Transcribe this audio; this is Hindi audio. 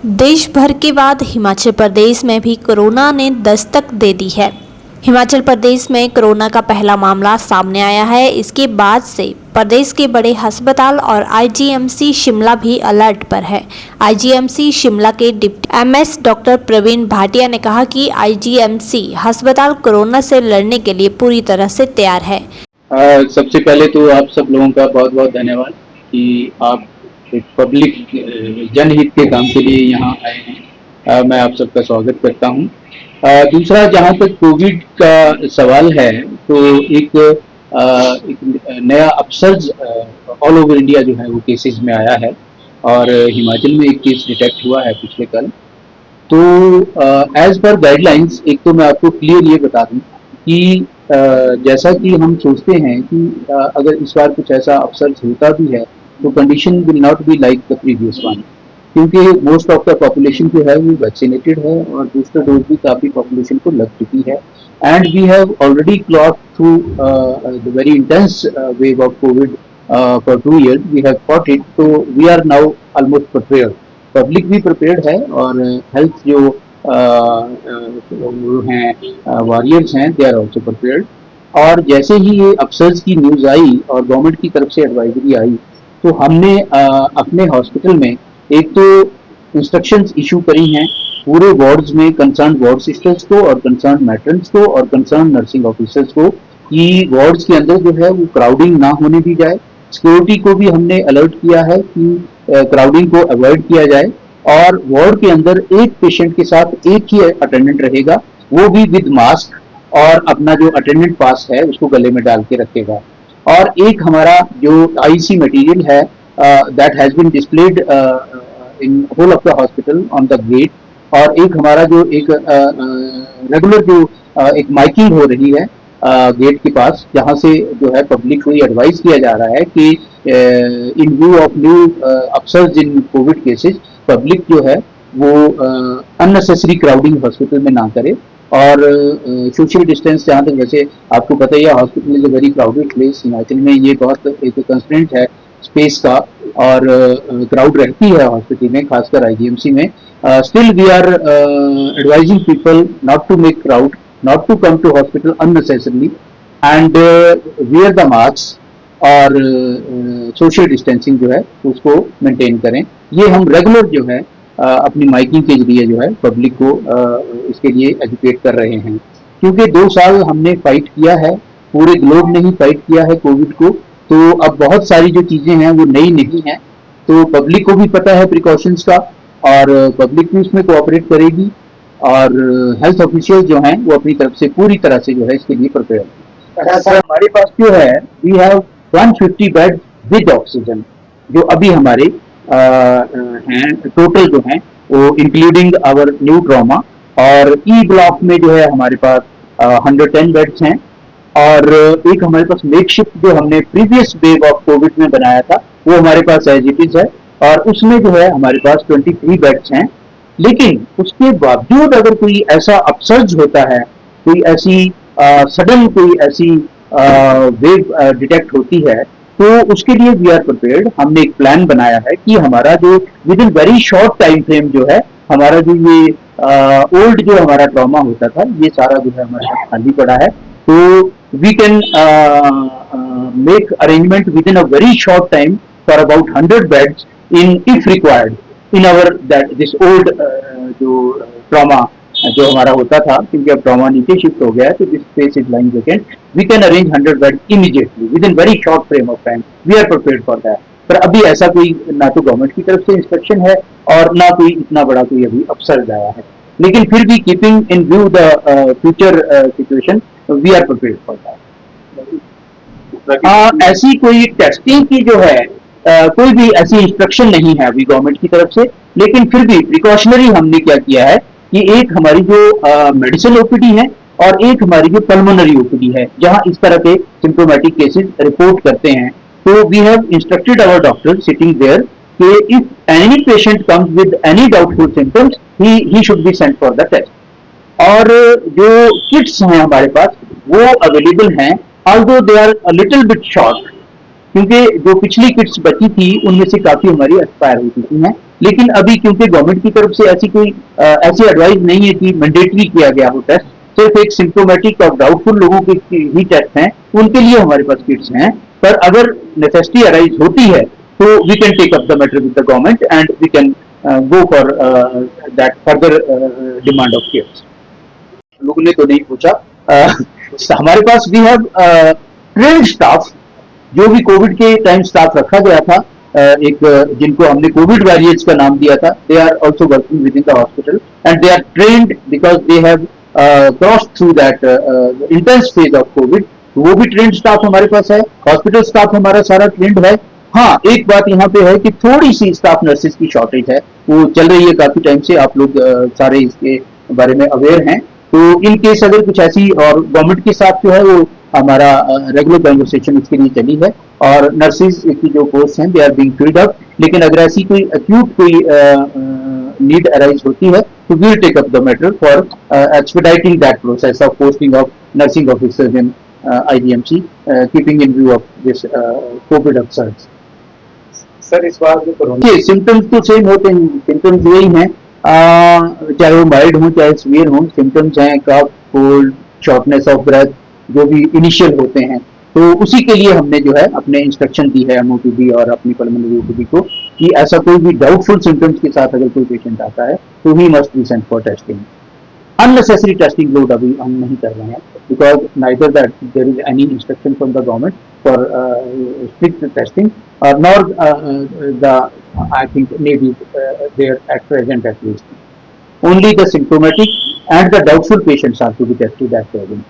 देश भर के बाद हिमाचल प्रदेश में भी कोरोना ने दस्तक दे दी है। हिमाचल प्रदेश में कोरोना का पहला मामला सामने आया है। इसके बाद से प्रदेश के बड़े अस्पताल और आईजीएमसी शिमला भी अलर्ट पर है। आईजीएमसी शिमला के deputy MS doctor Praveen Bhatia ने कहा कि आईजीएमसी अस्पताल कोरोना से लड़ने के लिए पूरी तरह से तैयार है। सबसे पहले तो आप सब लोगों का बहुत बहुत धन्यवाद कि आप एक पब्लिक जनहित के काम के लिए यहाँ आए हैं। मैं आप सबका स्वागत करता हूँ। दूसरा, जहाँ तक कोविड का सवाल है तो एक नया अपसर्ज ऑल ओवर इंडिया जो है वो केसेस में आया है और हिमाचल में एक केस डिटेक्ट हुआ है पिछले कल। तो एज पर गाइडलाइंस एक तो मैं आपको क्लियर ये बता दूँ कि जैसा कि हम सोचते हैं कि अगर इस बार कुछ ऐसा अपसर्ज होता भी है तो condition will not be like the previous one, क्योंकि मोस्ट ऑफ द पॉपुलेशन जो है वो वैक्सीनेटेड है और दूसरा डोज भी काफ़ी पॉपुलेशन को लग चुकी है। And we have already clock through the very intense wave of Covid for 2 years we have fought it, तो we are now almost prepared. Public भी प्रिपेयर्ड है और हेल्थ जो हैं वॉरियर्स हैं दे आर ऑल्सो प्रिपेयर्ड। और जैसे ही ये अपसर्ज की न्यूज़ आई और गवर्नमेंट की तरफ से एडवाइजरी आई तो हमने अपने हॉस्पिटल में एक तो इंस्ट्रक्शंस इशू करी हैं पूरे वार्ड्स में कंसर्न वार्ड सिस्टर्स को और कंसर्न मैट्रन्स को और कंसर्न नर्सिंग ऑफिसर्स को कि वार्ड्स के अंदर जो है वो क्राउडिंग ना होने दी जाए। सिक्योरिटी को भी हमने अलर्ट किया है कि क्राउडिंग को अवॉइड किया जाए और वार्ड के अंदर एक पेशेंट के साथ एक ही अटेंडेंट रहेगा, वो भी विद मास्क और अपना जो अटेंडेंट पास है उसको गले में डाल के रखेगा। और एक हमारा जो आईसी मटेरियल है that has been displayed in whole of the hospital on the gate, और एक हमारा जो एक रेगुलर जो एक माइकिंग हो रही है गेट के पास, जहाँ से जो है पब्लिक को ये एडवाइस किया जा रहा है कि इन view of new upsurge in Covid cases public जो है वो अननेसेसरी क्राउडिंग हॉस्पिटल में ना करे और सोशल डिस्टेंस, जहाँ तक वैसे आपको पता ही है hospital is a very crowded place. Himachal में ये बहुत एक कंस्ट्रेंट है स्पेस का और क्राउड रहती है हॉस्पिटल में, खासकर आईजीएमसी में। Still we are advising people not to make crowd, not to come to hospital unnecessarily and wear the mask और सोशल डिस्टेंसिंग जो है उसको मेंटेन करें। ये हम रेगुलर जो है अपनी माइकिंग के जरिए जो है पब्लिक को इसके लिए एजुकेट कर रहे हैं, क्योंकि 2 साल हमने फाइट किया है, पूरे ग्लोब ने ही फाइट किया है कोविड को, तो अब बहुत सारी जो चीज़ें हैं वो नई नहीं हैं, तो पब्लिक को भी पता है प्रिकॉशंस का और पब्लिक भी उसमें कोऑपरेट करेगी और हेल्थ ऑफिशियल जो हैं वो अपनी तरफ से पूरी तरह से जो है इसके लिए प्रिपेयर है। सर हमारे पास जो है we have 150 bed with oxygen जो अभी हमारे हैं टोटल जो हैं वो इंक्लूडिंग आवर न्यू ट्रॉमा, और ई ब्लॉक में जो है हमारे पास 110 बेड्स हैं और एक हमारे पास मेकशिफ्ट जो हमने प्रीवियस वेव ऑफ कोविड में बनाया था वो हमारे पास एज इट इज है और उसमें जो है हमारे पास 23 बेड्स हैं। लेकिन उसके बावजूद अगर कोई ऐसा अपसर्ज होता है, कोई ऐसी सडन कोई ऐसी वेव डिटेक्ट होती है तो उसके लिए वी आर प्रिपेयर्ड। हमने एक प्लान बनाया है कि हमारा जो with in very short time frame जो है हमारा जो ये ओल्ड जो हमारा ट्रॉमा होता था ये सारा जो है हमारे पास खाली पड़ा है, तो we can make arrangement within a very short time for about 100 beds in if required in our that this old जो ट्रॉमा जो हमारा होता था, क्योंकि अब ट्रॉमा नीचे शिफ्ट हो गया है तो this space is lying vacant, we can arrange 100 bed immediately within very short frame of time. We are prepared for that. पर अभी ऐसा कोई ना तो गवर्नमेंट की तरफ से इंस्ट्रक्शन है और ना कोई इतना बड़ा कोई अभी अपसर्ज आया है, लेकिन फिर भी keeping in view the future situation we are prepared for that. ऐसी कोई टेस्टिंग की जो है कोई भी ऐसी इंस्ट्रक्शन नहीं है अभी गवर्नमेंट की तरफ से, लेकिन फिर भी प्रिकॉशनरी हमने क्या किया है कि एक हमारी जो मेडिसिन ओपीडी है और एक हमारी जो पल्मोनरी ओपीडी है जहां इस तरह के सिम्प्टोमेटिक केसेस रिपोर्ट करते हैं, तो we have instructed our doctor sitting there कि if any patient comes with any doubtful symptoms he should be sent for the test. और जो किट्स हैं हमारे पास वो अवेलेबल हैं, although they are a little bit short, क्योंकि जो पिछली किट्स बची थी उनमें से काफी हमारी एक्सपायर हो चुकी हैं। लेकिन अभी क्योंकि गवर्नमेंट की तरफ से ऐसी कोई ऐसी एडवाइस नहीं है कि मैंडेटरी किया गया हो टेस्ट, सिर्फ एक सिम्टोमेटिक और डाउटफुल लोगों के ही टेस्ट हैं, उनके लिए हमारे पास किट्स हैं। पर अगर नेसेसिटी अराइज होती है तो we can take up the matter with the government and we can go for that further demand of kits. लोगों ने तो नहीं पूछा, हमारे पास वी हैव ट्रेन्ड स्टाफ, जो भी कोविड के टाइम स्टाफ रखा गया था, एक जिनको हमने कोविड वॉरियर्स का नाम दिया था, they are also working within the hospital and they are trained because they have cross through that intense phase of Covid. वो भी ट्रेंड स्टाफ हमारे पास है, हॉस्पिटल स्टाफ हमारा सारा ट्रेंड है। हाँ, एक बात यहाँ पे है कि थोड़ी सी स्टाफ नर्सेज की शॉर्टेज है, वो चल रही है काफी टाइम से, आप लोग सारे इसके बारे में अवेयर हैं। तो इन केस अगर कुछ ऐसी, और गवर्नमेंट के साथ जो है वो हमारा रेगुलर कन्वर्सेशन इसके लिए चली है और नर्सेज की जो पोस्ट हैं they are being filled up. लेकिन अगर ऐसी कोई अक्यूट कोई नीड अराइज होती है तो we will take up the matter for expediting that process of posting of nursing officers in IDMC, keeping in view of this COVID upsurge. Sir इस बार जो कोरोना के सिम्टम्स तो सेम होते हैं, सिम्टम्स यही हैं, चाहे वो माइल्ड हो चाहे सीवियर हो, सिम्टम्स हैं कफ, कोल्ड, शॉर्टनेस ऑफ ब्रेथ, जो भी इनिशियल होते हैं। तो उसी के लिए हमने जो है अपने इंस्ट्रक्शन दी है MOPD और अपनी पल्मोनरी OPD को कि ऐसा कोई भी डाउटफुल सिम्टम्स के साथ अगर कोई पेशेंट आता है तो he must be sent for testing. Unnecessary testing load अभी हम नहीं कर रहे हैं, because neither that there is any instruction from the government for strict testing, nor the I think maybe there at present at least. Only the symptomatic and the doubtful patients are to be tested at present.